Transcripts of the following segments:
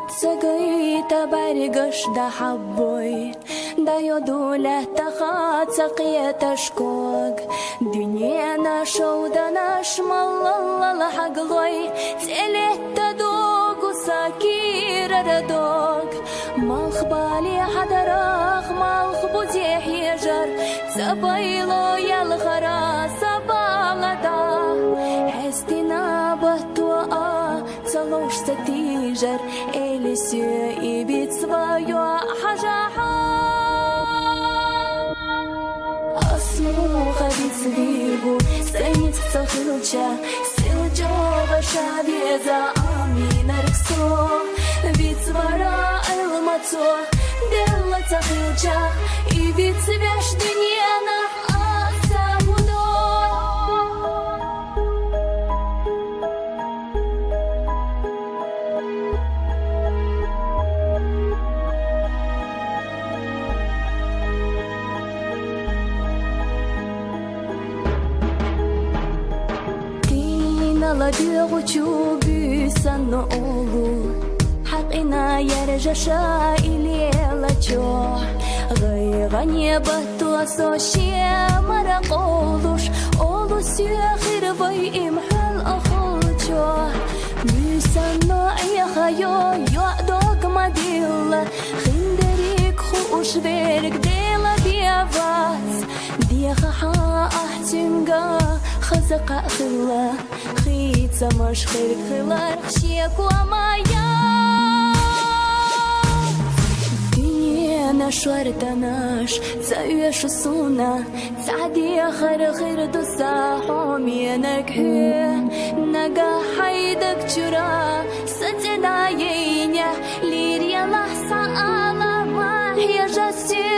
تسقيت برقش دا حبويت دا يدولة تخات سقيت أشكوك دنيانا شودنا شمال الله لحقلوي تلت تدوق وساكير ردوق مالخ بالي حدراخ مالخ بوديح يجر تبايلو يالخرا سبالدا حستنا بطوء تلوش ستيجر إليسيو إبيت سبايو حجاحا أصمو خبيت سبيبو سينيت تخلجا سيلجو غشا بيزا آمين ركسو بيت وراء المطو دلة تخلجا إبيت سبيش دنيانا لا بيغو تشوبي سنو أولو حقنا يرجشا إلي لجو غيغاني بطو سوشي مرقولوش أولو سيخير بي إمحل أخوجو بيسنو إيخايو يعدوك مديلا خندريك خوش بيرك ديلا بيافات ديخا حا أحتنقا خزق خلا خيت سماش خير خلار خشيك ومايا دنيانا شورتناش تسايش الصونا تعدي خير دوسا حومينك هي نقا حيدك جرا ستنا يينيا ليريا لحظة على ما هي جسي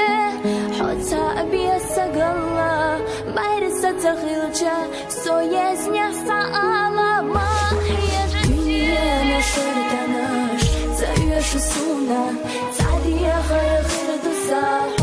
حتى أبي السقلا بايرسة تغيلجا سويزنيا سألا ما هي جسي دنيانا شورتناش تسايش الصونا تعدي خير دوسا